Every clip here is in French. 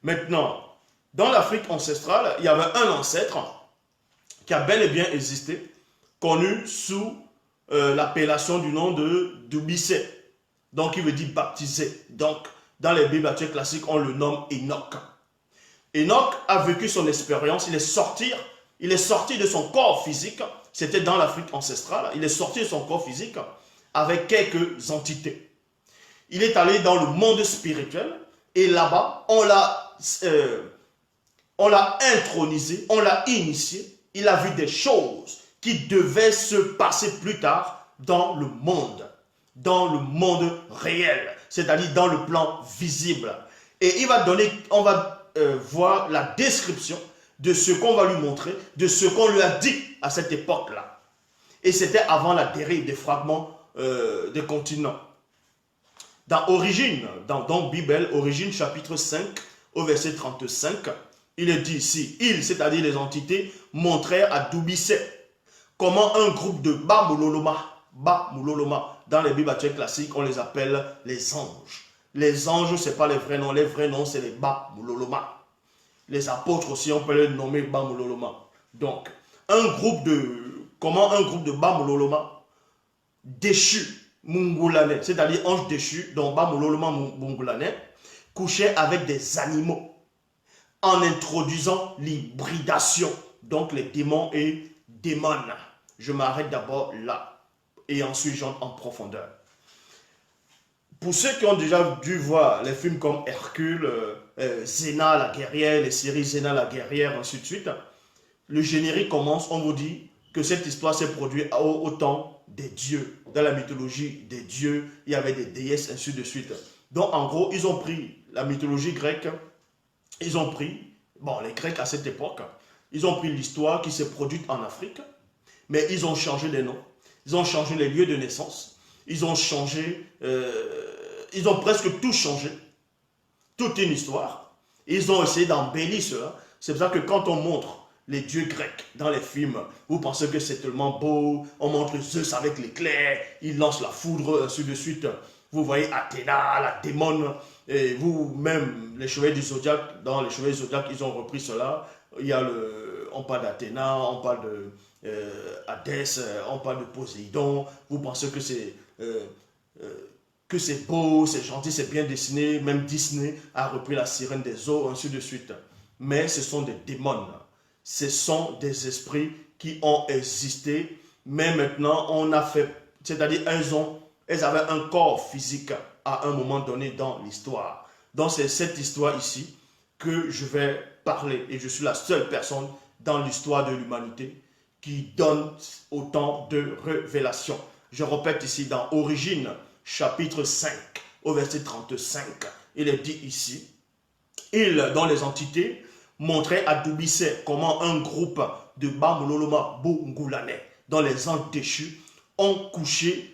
Maintenant, dans l'Afrique ancestrale, il y avait un ancêtre qui a bel et bien existé, connu sous l'appellation du nom de Dubissé. Donc, il veut dire baptisé. Donc, dans les Bibles actuelles classiques, on le nomme Enoch. Enoch a vécu son expérience, il est sorti de son corps physique, c'était dans l'Afrique ancestrale, il est sorti de son corps physique avec quelques entités. Il est allé dans le monde spirituel et là-bas, on l'a intronisé, on l'a initié, il a vu des choses qui devaient se passer plus tard dans le monde réel, c'est-à-dire dans le plan visible. Et on va voir la description de ce qu'on va lui montrer, de ce qu'on lui a dit à cette époque-là. Et c'était avant la dérive des fragments des continents. Dans Origine, dans Bible, Origine chapitre 5, au verset 35, il est dit ici, c'est-à-dire les entités, montrèrent à Dubissé comment un groupe de Bamuloloma, dans les Bibles actuelles classiques, on les appelle les anges. Les anges, ce n'est pas les vrais noms, c'est les Bamuloloma. Les apôtres aussi, on peut les nommer Bamuloloma. Donc, comment un groupe de Bamuloloma déchus, Mungulanais, c'est-à-dire anges déchus, dont Bamuloloma Mungulanais, couchait avec des animaux en introduisant l'hybridation, donc les démons et démones. Je m'arrête d'abord là et ensuite j'entre en profondeur. Pour ceux qui ont déjà dû voir les films comme Hercule, Xena la guerrière, les séries Xena la guerrière, ainsi de suite, le générique commence, on vous dit que cette histoire s'est produite au temps des dieux. Dans la mythologie des dieux, il y avait des déesses, ainsi de suite. Donc en gros, ils ont pris la mythologie grecque, les Grecs à cette époque, ils ont pris l'histoire qui s'est produite en Afrique, mais ils ont changé les noms, ils ont changé les lieux de naissance, ils ont presque tout changé, toute une histoire. Ils ont essayé d'embellir cela. C'est pour ça que quand on montre les dieux grecs dans les films, vous pensez que c'est tellement beau, on montre Zeus avec l'éclair, il lance la foudre, ainsi de suite. Vous voyez Athéna, la démone, et vous-même, les chevaliers du Zodiaque, dans les chevaliers du Zodiaque, ils ont repris cela. On parle d'Athéna, on parle de Hadès, on parle de Poséidon. Vous pensez que c'est beau, c'est gentil, c'est bien dessiné. Même Disney a repris la sirène des eaux, ainsi de suite. Mais ce sont des démons. Ce sont des esprits qui ont existé. Mais maintenant, c'est-à-dire elles avaient un corps physique à un moment donné dans l'histoire. Donc c'est cette histoire ici que je vais parler. Et je suis la seule personne dans l'histoire de l'humanité qui donne autant de révélations. Je répète ici dans Origine, chapitre 5, au verset 35. Il est dit ici, dans les entités, montrait à Dubissé comment un groupe de Bamuloloma Bungulanais, dont les anges déchus, ont couché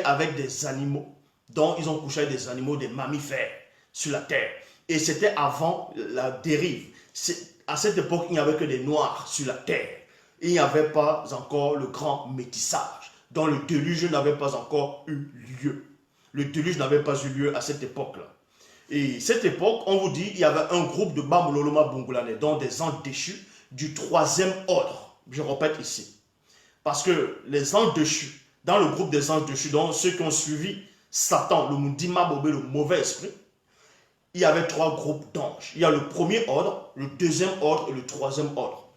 avec des animaux. Donc, ils ont couché avec des animaux, des mammifères sur la terre. Et c'était avant la dérive. À cette époque, il n'y avait que des noirs sur la terre. Il n'y avait pas encore le grand métissage. Donc, le déluge n'avait pas encore eu lieu. Le déluge n'avait pas eu lieu à cette époque-là. Et cette époque, on vous dit, il y avait un groupe de Bamuloloma Bungulanais, dont des anges déchus du 3e ordre. Je répète ici. Parce que les anges déchus, dans le groupe des anges déchus, donc ceux qui ont suivi Satan, le Mundima Bobé, le mauvais esprit, il y avait 3 groupes d'anges. Il y a le premier ordre, le 2e ordre et le 3e ordre.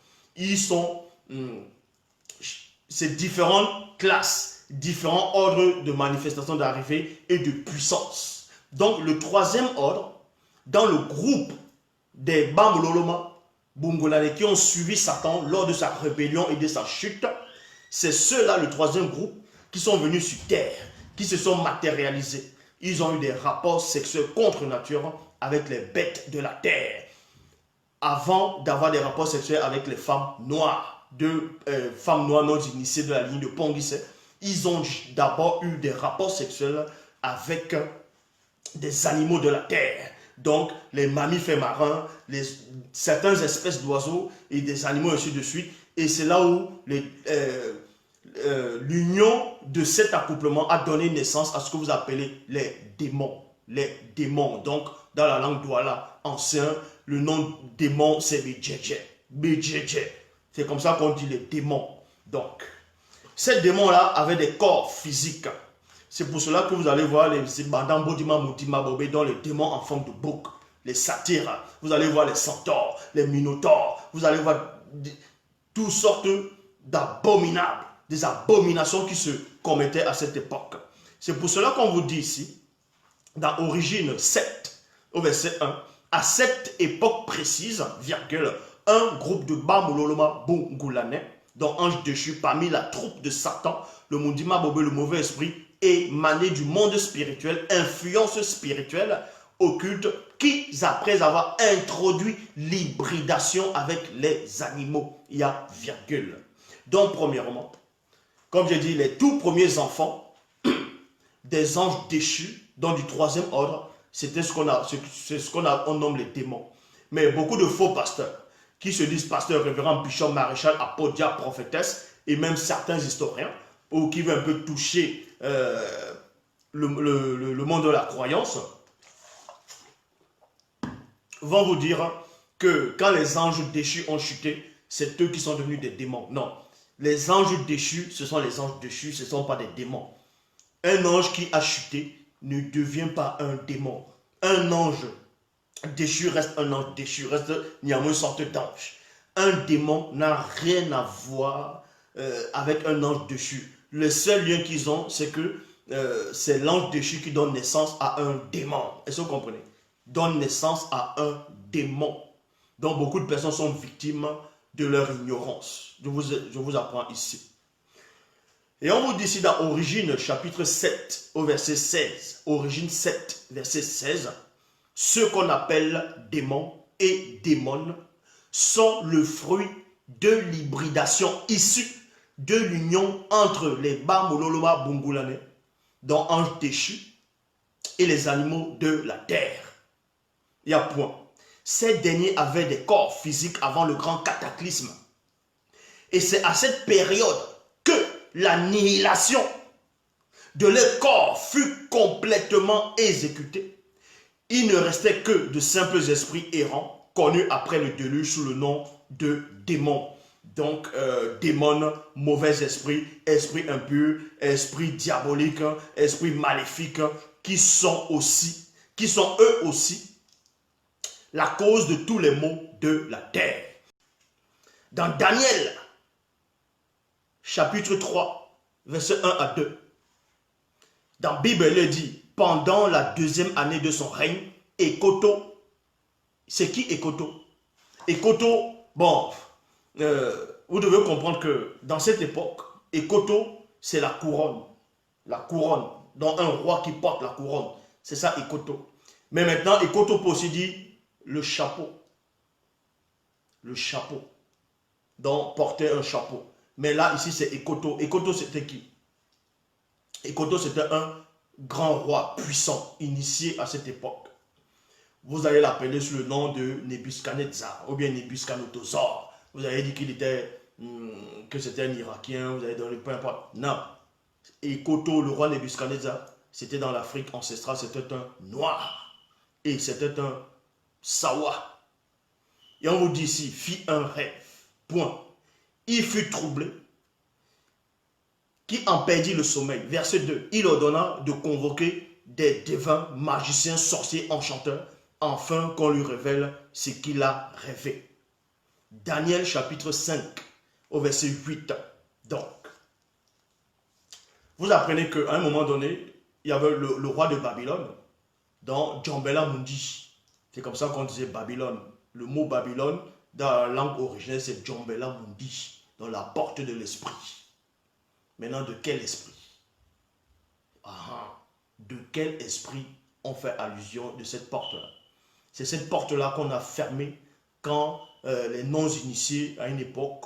C'est différentes classes, différents ordres de manifestation d'arrivée et de puissance. Donc le 3e ordre, dans le groupe des Bamuloloma Bungulanais qui ont suivi Satan lors de sa rébellion et de sa chute, c'est ceux-là, le 3e groupe, qui sont venus sur terre, qui se sont matérialisés. Ils ont eu des rapports sexuels contre nature avec les bêtes de la terre. Avant d'avoir des rapports sexuels avec les femmes noires, femmes noires non initiées de la ligne de Ponguissé, ils ont d'abord eu des rapports sexuels avec des animaux de la terre. Donc, les mammifères marins, certaines espèces d'oiseaux et des animaux, ainsi de suite. Et c'est là où l'union de cet accouplement a donné naissance à ce que vous appelez les démons. Les démons. Donc, dans la langue douala ancien, le nom démon, c'est Bidjedje. Bidjedje. C'est comme ça qu'on dit les démons. Donc, ces démons-là avaient des corps physiques. C'est pour cela que vous allez voir les Bandam Bodima Moutima Bobé dans les démons en forme de bouc, les satyres, vous allez voir les centaures, les minotaures, vous allez voir toutes sortes d'abominables, des abominations qui se commettaient à cette époque. C'est pour cela qu'on vous dit ici, dans Origine 7, au verset 1, à cette époque précise, virgule, un groupe de Bamololoma Bungulanais, dont ange déchu parmi la troupe de Satan, le Mundima Bobé, le mauvais esprit, émané du monde spirituel, influence spirituelle, occulte, qui, après avoir introduit l'hybridation avec les animaux, il y a virgule. Donc, premièrement, comme j'ai dit, les tout premiers enfants des anges déchus, dans du troisième ordre, c'était on nomme les démons. Mais beaucoup de faux pasteurs, qui se disent pasteurs, révérends, bishop, maréchal, apôtre, prophétesse, et même certains historiens, ou qui veulent un peu toucher le monde de la croyance, vont vous dire que quand les anges déchus ont chuté, c'est eux qui sont devenus des démons. Non, les anges déchus, ce sont les anges déchus, ce ne sont pas des démons. Un ange qui a chuté ne devient pas un démon. Un ange déchu reste un ange déchu, reste néanmoins une sorte d'ange. Un démon n'a rien à voir avec un ange déchu. Le seul lien qu'ils ont, c'est que c'est l'ange déchu qui donne naissance à un démon. Est-ce que vous comprenez? Donne naissance à un démon. Donc beaucoup de personnes sont victimes de leur ignorance. Je vous apprends ici. Et on vous dit ici dans Origine chapitre 7 au verset 16. Origine 7 verset 16. Ceux qu'on appelle démons et démones sont le fruit de l'hybridation issue de l'union entre les Bamololoma Bungulane, dont anges déchus, et les animaux de la terre. Il y a point. Ces derniers avaient des corps physiques avant le grand cataclysme. Et c'est à cette période que l'annihilation de leur corps fut complètement exécutée. Il ne restait que de simples esprits errants, connus après le déluge sous le nom de démons. Donc, démons, mauvais esprits, esprits impurs, esprits diaboliques, esprits maléfiques, qui sont eux aussi la cause de tous les maux de la terre. Dans Daniel, chapitre 3, verset 1 à 2, dans la Bible, il dit, pendant la deuxième année de son règne, Ekoto, c'est qui Ekoto? Ekoto, bon, vous devez comprendre que dans cette époque, Ekoto, c'est la couronne, donc un roi qui porte la couronne, c'est ça Ekoto. Mais maintenant, Ekoto peut aussi dire le chapeau, donc porter un chapeau. Mais là, ici, c'est Ekoto. Ekoto, c'était qui? Ekoto, c'était un grand roi puissant, initié à cette époque. Vous allez l'appeler sous le nom de Nebuchadnezzar, ou bien Nebuchadnezzar. Vous avez dit qu'il était, que c'était un Irakien, vous avez donné peu importe. Non. Ekoto, le roi Nebuchadnezzar, c'était dans l'Afrique ancestrale, c'était un noir. Et c'était un Sawa. Et on vous dit ici, fit un rêve. Point. Il fut troublé, qui en perdit le sommeil. Verset 2. Il ordonna de convoquer des devins, magiciens, sorciers, enchanteurs, afin qu'on lui révèle ce qu'il a rêvé. Daniel chapitre 5, au verset 8. Donc, vous apprenez qu'à un moment donné, il y avait le roi de Babylone, dans Djambela Mundi. C'est comme ça qu'on disait Babylone. Le mot Babylone, dans la langue originelle, c'est Djambela Mundi, dans la porte de l'esprit. Maintenant, de quel esprit? De quel esprit on fait allusion de cette porte-là? C'est cette porte-là qu'on a fermée quand les non-initiés, à une époque,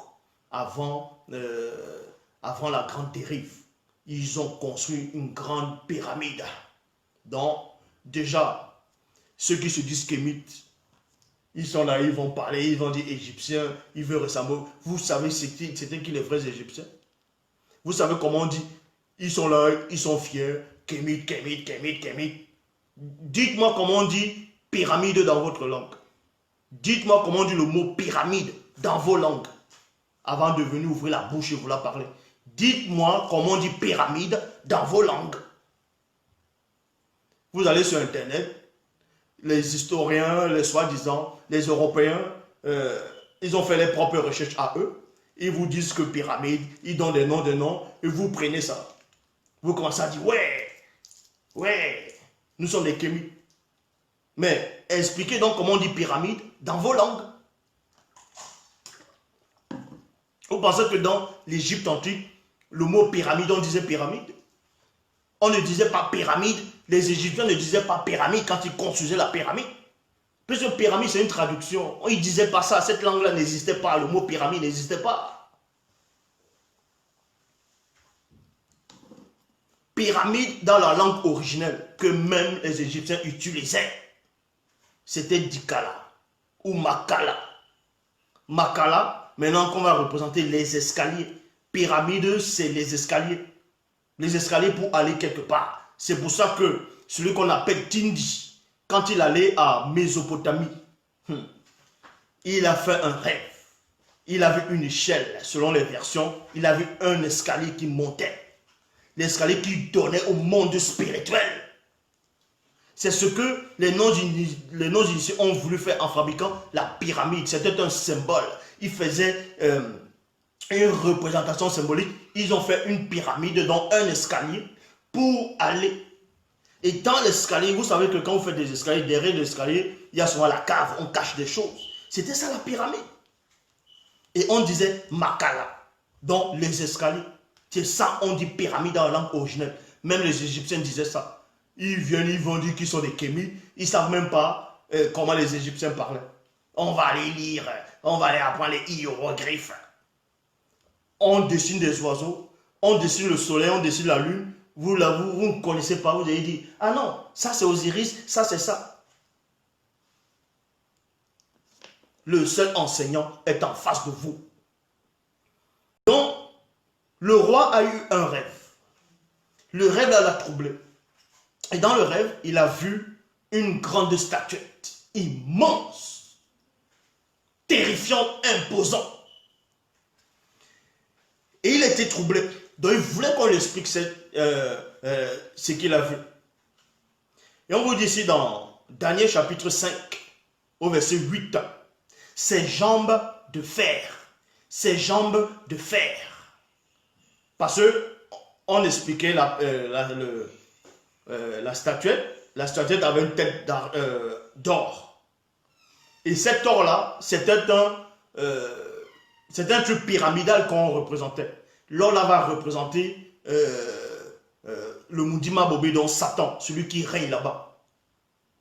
avant la grande dérive, ils ont construit une grande pyramide. Donc, déjà, ceux qui se disent kémites, ils sont là, ils vont parler, ils vont dire égyptiens, ils veulent ressembler. Vous savez c'était qui les vrais égyptiens? Vous savez comment on dit? Ils sont là, ils sont fiers, kémites. Dites-moi comment on dit pyramide dans votre langue. Dites-moi comment on dit le mot pyramide dans vos langues. Avant de venir ouvrir la bouche et vous la parler. Dites-moi comment on dit pyramide dans vos langues. Vous allez sur Internet, les historiens, les soi-disant, les Européens, ils ont fait les propres recherches à eux. Ils vous disent que pyramide, ils donnent des noms, et vous prenez ça. Vous commencez à dire, ouais, nous sommes des kémis. Mais expliquez donc comment on dit pyramide dans vos langues. Vous pensez que dans l'Égypte antique, le mot pyramide, on disait pyramide? On ne disait pas pyramide. Les Égyptiens ne disaient pas pyramide quand ils construisaient la pyramide. Puisque pyramide, c'est une traduction. Ils ne disaient pas ça. Cette langue-là n'existait pas. Le mot pyramide n'existait pas. Pyramide dans la langue originelle que même les Égyptiens utilisaient, c'était Dikala ou Makala. Makala, maintenant qu'on va représenter les escaliers. Pyramide, c'est les escaliers. Les escaliers pour aller quelque part. C'est pour ça que celui qu'on appelle Tindi, quand il allait à Mésopotamie, il a fait un rêve. Il a vu une échelle, selon les versions. Il a vu un escalier qui montait. L'escalier qui donnait au monde spirituel. C'est ce que les non-initiés ont voulu faire en fabriquant la pyramide. C'était un symbole. Ils faisaient une représentation symbolique. Ils ont fait une pyramide dans un escalier pour aller. Et dans l'escalier, vous savez que quand vous faites des escaliers, derrière l'escalier, il y a souvent la cave, on cache des choses. C'était ça la pyramide. Et on disait Makala dans les escaliers. C'est ça, on dit pyramide dans la langue originelle. Même les Égyptiens disaient ça. Ils viennent, ils vont dire qu'ils sont des kémis. Ils ne savent même pas comment les Égyptiens parlaient. On va aller lire, on va aller apprendre les hiéroglyphes. On dessine des oiseaux, on dessine le soleil, on dessine la lune. Vous ne connaissez pas, vous avez dit, ah non, ça c'est Osiris, ça c'est ça. Le seul enseignant est en face de vous. Donc, le roi a eu un rêve. Le rêve l'a troublé. Et dans le rêve, il a vu une grande statuette, immense, terrifiante, imposante. Et il était troublé. Donc il voulait qu'on lui explique ce qu'il a vu. Et on vous dit ici dans Daniel chapitre 5, au verset 8, ses jambes de fer. Ses jambes de fer. Parce qu'on expliquait la statuette. La statuette avait une tête d'or. Et cet or-là, c'était un truc pyramidal qu'on représentait. L'or-là va représenter le Mundima Bobé, donc Satan, celui qui règne là-bas.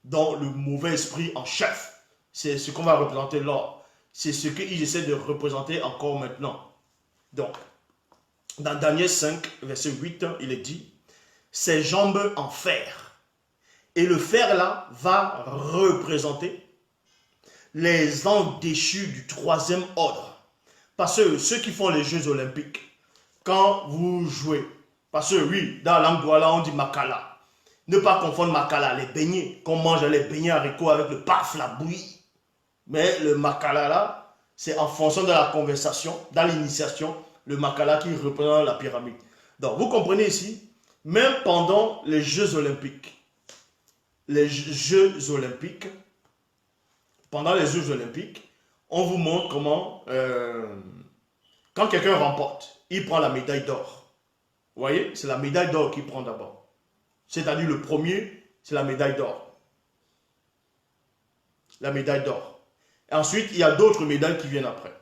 Dans le mauvais esprit en chef. C'est ce qu'on va représenter l'or. C'est ce qu'il essaie de représenter encore maintenant. Donc, dans Daniel 5, verset 8, il est dit, ses jambes en fer. Et le fer là va représenter les anges déchus du troisième ordre. Parce que ceux qui font les Jeux olympiques, quand vous jouez, parce que oui, dans la langue douala, on dit makala. Ne pas confondre makala, les beignets, qu'on mange les beignets haricots avec le paf, la bouillie. Mais le makala là, c'est en fonction de la conversation, dans l'initiation, le makala qui représente la pyramide. Donc vous comprenez ici, même pendant les Jeux olympiques, pendant les Jeux olympiques, on vous montre comment, quand quelqu'un remporte, il prend la médaille d'or. Vous voyez, c'est la médaille d'or qu'il prend d'abord. C'est-à-dire le premier, c'est la médaille d'or. La médaille d'or. Et ensuite, il y a d'autres médailles qui viennent après.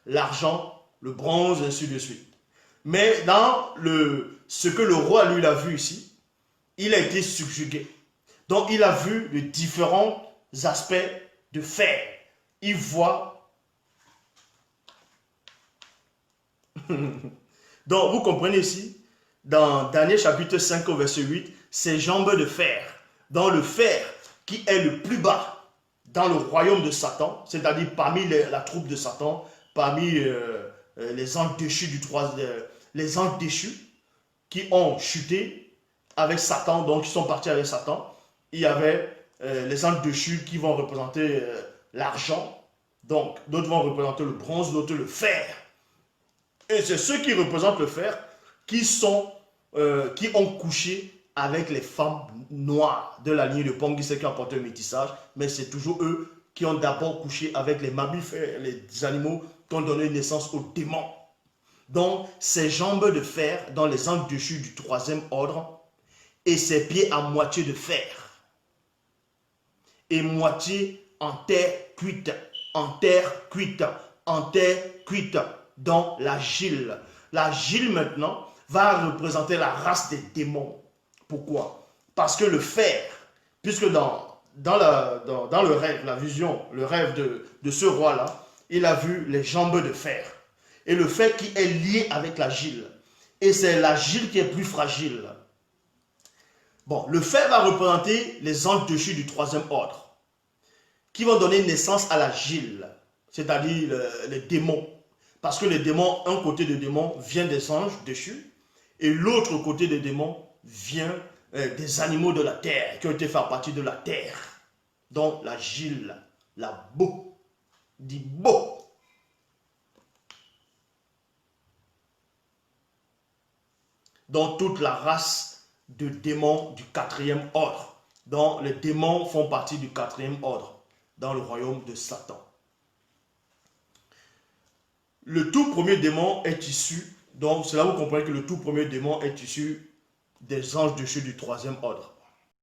L'argent, le bronze, ainsi de suite. Mais dans ce que le roi, lui, a vu ici, il a été subjugué. Donc, il a vu les différents aspects de fer. Il voit. Donc, vous comprenez ici, dans Daniel chapitre 5 au verset 8, ces jambes de fer. Dans le fer qui est le plus bas dans le royaume de Satan, c'est-à-dire parmi la troupe de Satan, parmi les anges déchus les anges déchus qui ont chuté avec Satan, donc ils sont partis avec Satan. Il y avait les anges déchus qui vont représenter l'argent. Donc, d'autres vont représenter le bronze, d'autres le fer. Et c'est ceux qui représentent le fer qui ont couché avec les femmes noires de la lignée de Pongise qui ont porté un métissage, mais c'est toujours eux qui ont d'abord couché avec les mammifères, les animaux qui ont donné naissance aux démons. Donc, ses jambes de fer dans les anges déchus du troisième ordre et ses pieds à moitié de fer et moitié en terre cuite, en terre cuite, en terre cuite, dans l'argile. L'argile maintenant va représenter la race des démons. Pourquoi? Parce que le fer, puisque dans le rêve, la vision, le rêve de ce roi-là, il a vu les jambes de fer. Et le fer qui est lié avec l'argile. Et c'est l'argile qui est plus fragile. Bon, le fer va représenter les anges déchus du troisième ordre, qui vont donner naissance à l'argile, c'est-à-dire les démons. Parce que les démons, un côté des démons vient des anges déchus, et l'autre côté des démons vient des animaux de la terre, qui ont été fait partie de la terre. Donc l'argile, la boue, dit beau. Donc toute la race de démons du quatrième ordre. Donc les démons font partie du quatrième ordre dans le royaume de Satan. Le tout premier démon est issu, donc c'est là où vous comprenez que le tout premier démon est issu des anges déchus du troisième ordre.